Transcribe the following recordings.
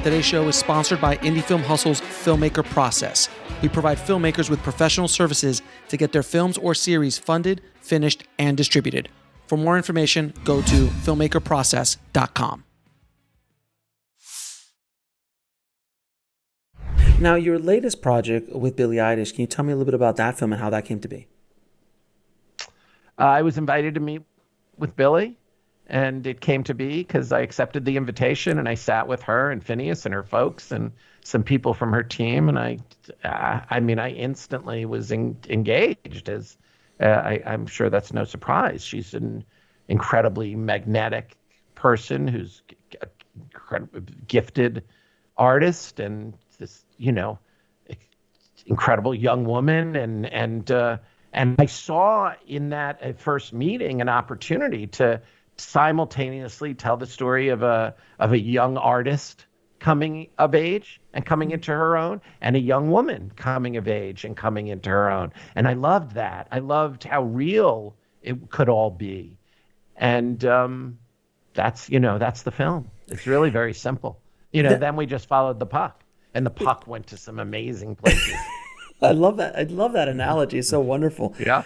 Today's show is sponsored by Indie Film Hustle's Filmmaker Process. We provide filmmakers with professional services to get their films or series funded, finished, and distributed. For more information, go to filmmakerprocess.com. Now, your latest project with Billie Eilish, can you tell me a little bit about that film and how that came to be? I was invited to meet with Billie, and it came to be because I accepted the invitation, and I sat with her and Phineas and her folks and some people from her team, and I instantly was engaged. As I'm sure that's no surprise. She's an incredibly magnetic person who's a gifted artist and this, incredible young woman, and I saw in that first meeting an opportunity to simultaneously tell the story of a young artist coming of age and coming into her own, and a young woman coming of age and coming into her own. And I loved that. I loved how real it could all be. And that's the film. It's really very simple. Then we just followed the puck, and the puck went to some amazing places. I love that. I love that analogy. It's so wonderful. Yeah.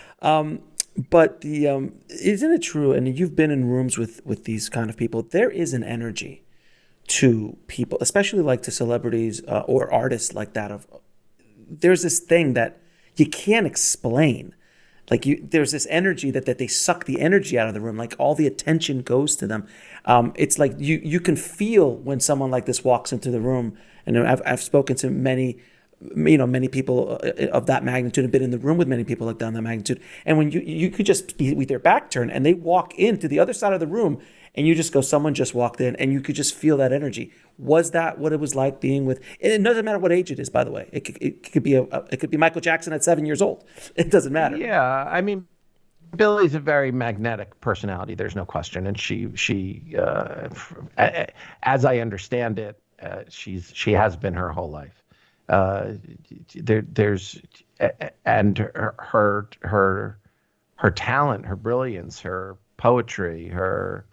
But isn't it true? And you've been in rooms with these kind of people. There is an energy to people, especially like to celebrities or artists like that. There's this thing that you can't explain. Like there's this energy that they suck the energy out of the room. Like all the attention goes to them. It's like you can feel when someone like this walks into the room. And I've spoken to many people of that magnitude, have been in the room with many people like that on that magnitude. And when you could just be with their back turned and they walk into the other side of the room and you just go, someone just walked in, and you could just feel that energy. Was that what it was like being with, and it doesn't matter what age it is, by the way. It could be Michael Jackson at 7 years old. It doesn't matter. Yeah. I mean, Billie's a very magnetic personality. There's no question. And she as I understand it, she has been her whole life. There's and her talent, her brilliance, her poetry, her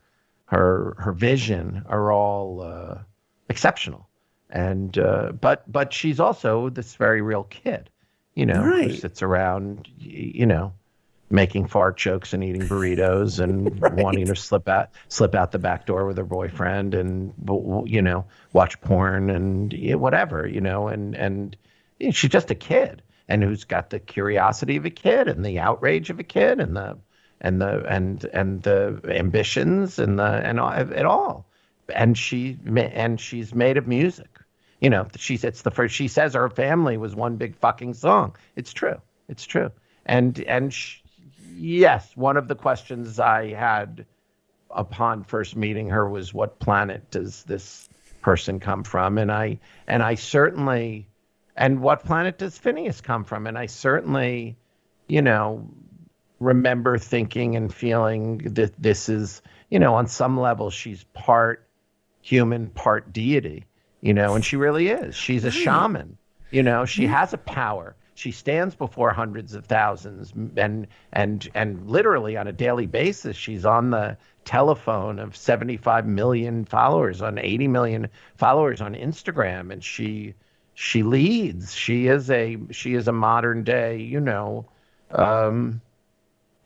vision are all exceptional. And but she's also this very real kid, right, who sits around, making fart jokes and eating burritos and right, wanting to slip out the back door with her boyfriend and, watch porn and whatever, and she's just a kid, and who's got the curiosity of a kid and the outrage of a kid and the ambitions and it all. And she's made of music. It's the first, she says her family was one big fucking song. It's true. Yes, one of the questions I had upon first meeting her was, what planet does this person come from? And I certainly, and what planet does Phineas come from? And I certainly, remember thinking and feeling that this is, on some level, she's part human, part deity, and she really is. She's a shaman, she has a power. She stands before hundreds of thousands, and literally on a daily basis, she's on the telephone of 75 million followers, on 80 million followers on Instagram, and she leads. She is a modern day,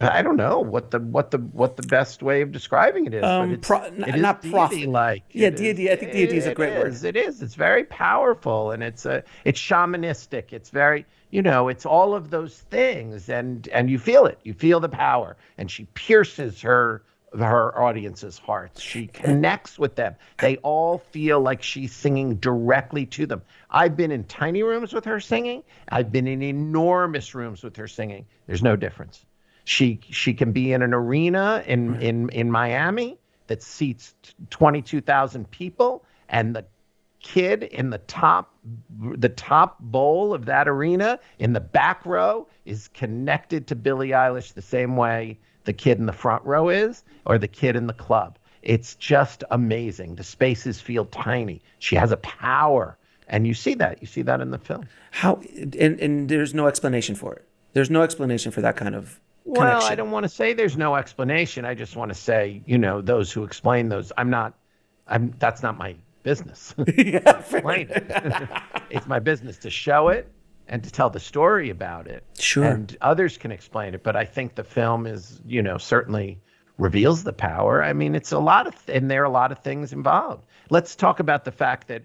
I don't know what the best way of describing it is. But it is not deity-like. Yeah, deity. I think deity is a great word. It is. It's very powerful, and it's shamanistic. It's very, it's all of those things, and you feel it. You feel the power, and she pierces her audience's hearts. She connects with them. They all feel like she's singing directly to them. I've been in tiny rooms with her singing. I've been in enormous rooms with her singing. There's no difference. She can be in an arena in Miami that seats 22,000 people, and the kid in the top bowl of that arena in the back row is connected to Billie Eilish the same way the kid in the front row is, or the kid in the club. It's just amazing. The spaces feel tiny. She has a power, and you see that. You see that in the film. How and there's no explanation for it. There's no explanation for that kind of connection. Well, I don't want to say there's no explanation. I just want to say, those who explain those, that's not business. Yeah, Explain it. It's my business to show it and to tell the story about it. Sure. And others can explain it. But I think the film is, certainly reveals the power. I mean, it's a lot of, and there are a lot of things involved. Let's talk about the fact that,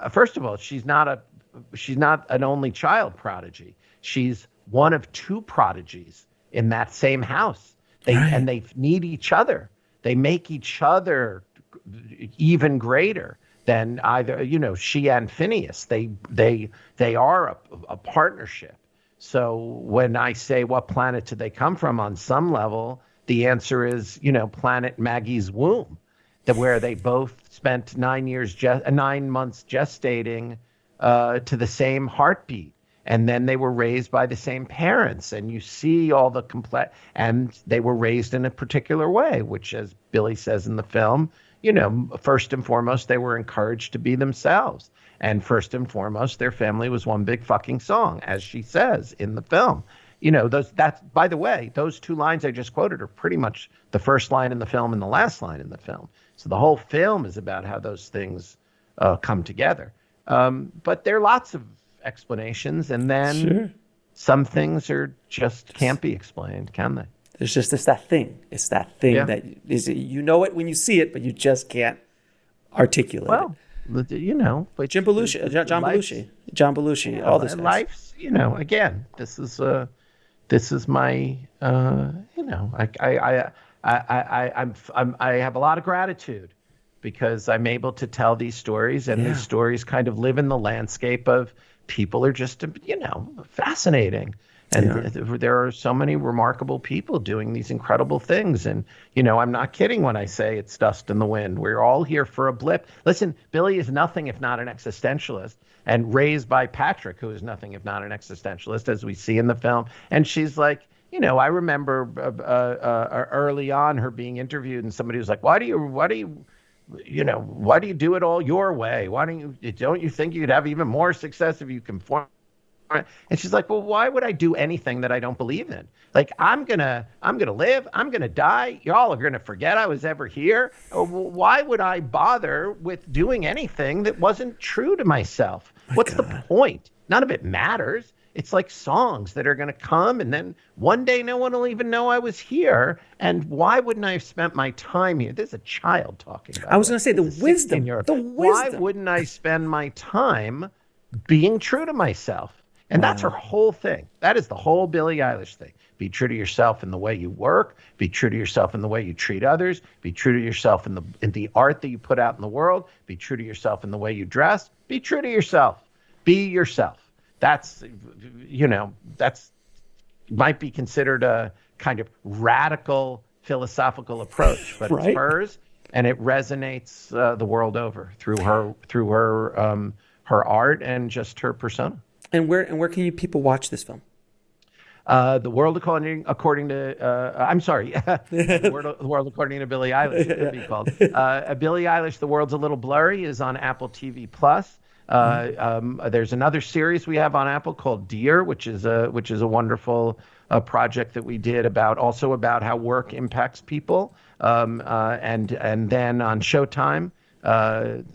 first of all, she's not an only child prodigy. She's one of two prodigies in that same house. And they need each other. They make each other even greater than either, she and Phineas. They are a partnership. So when I say what planet did they come from, on some level, the answer is, planet Maggie's womb, where they both spent 9 months gestating to the same heartbeat. And then they were raised by the same parents, and you see all the and they were raised in a particular way, which, as Billie says in the film, first and foremost, they were encouraged to be themselves. And first and foremost, their family was one big fucking song, as she says in the film. By the way, those two lines I just quoted are pretty much the first line in the film and the last line in the film. So the whole film is about how those things come together. But there are lots of explanations, and then some things just can't be explained, can they? It's that thing. It's that thing that is, it when you see it, but you just can't articulate it. But John Belushi, all this. Life's, again, this is my, I have a lot of gratitude because I'm able to tell these stories, and these stories kind of live in the landscape of people are just, fascinating. And there are so many remarkable people doing these incredible things. And, I'm not kidding when I say it's dust in the wind. We're all here for a blip. Listen, Billie is nothing if not an existentialist, and raised by Patrick, who is nothing if not an existentialist, as we see in the film. And she's like, I remember early on her being interviewed, and somebody was like, why do you do it all your way? Don't you think you'd have even more success if you conform? And she's like, well, why would I do anything that I don't believe in? Like, I'm gonna live, I'm gonna die. Y'all are gonna forget I was ever here. Why would I bother with doing anything that wasn't true to myself? What's the point? None of it matters. It's like songs that are going to come, and then one day no one will even know I was here. And why wouldn't I have spent my time here? There's a child talking about I was going to say the wisdom. Why wouldn't I spend my time being true to myself? And that's her whole thing. That is the whole Billie Eilish thing. Be true to yourself in the way you work. Be true to yourself in the way you treat others. Be true to yourself in the art that you put out in the world. Be true to yourself in the way you dress. Be true to yourself. Be yourself. That's might be considered a kind of radical philosophical approach, but it's hers, and it resonates the world over through her art and just her persona. And where can people watch this film? The World According to The World According to Billie Eilish, it could be called. Billie Eilish, The World's a Little Blurry, is on Apple TV Plus. There's another series we have on Apple called Dear, which is a wonderful project that we did about how work impacts people. And then on Showtime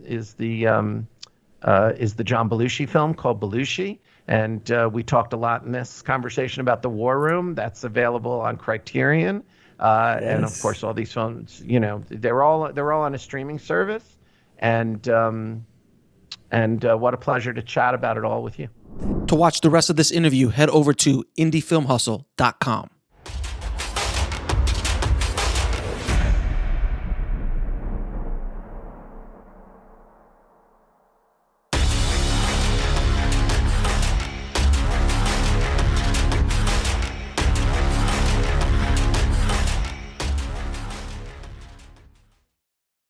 is the John Belushi film called Belushi. And we talked a lot in this conversation about The War Room. That's available on Criterion. And of course, all these films, they're all on a streaming service. And what a pleasure to chat about it all with you. To watch the rest of this interview, head over to indiefilmhustle.com.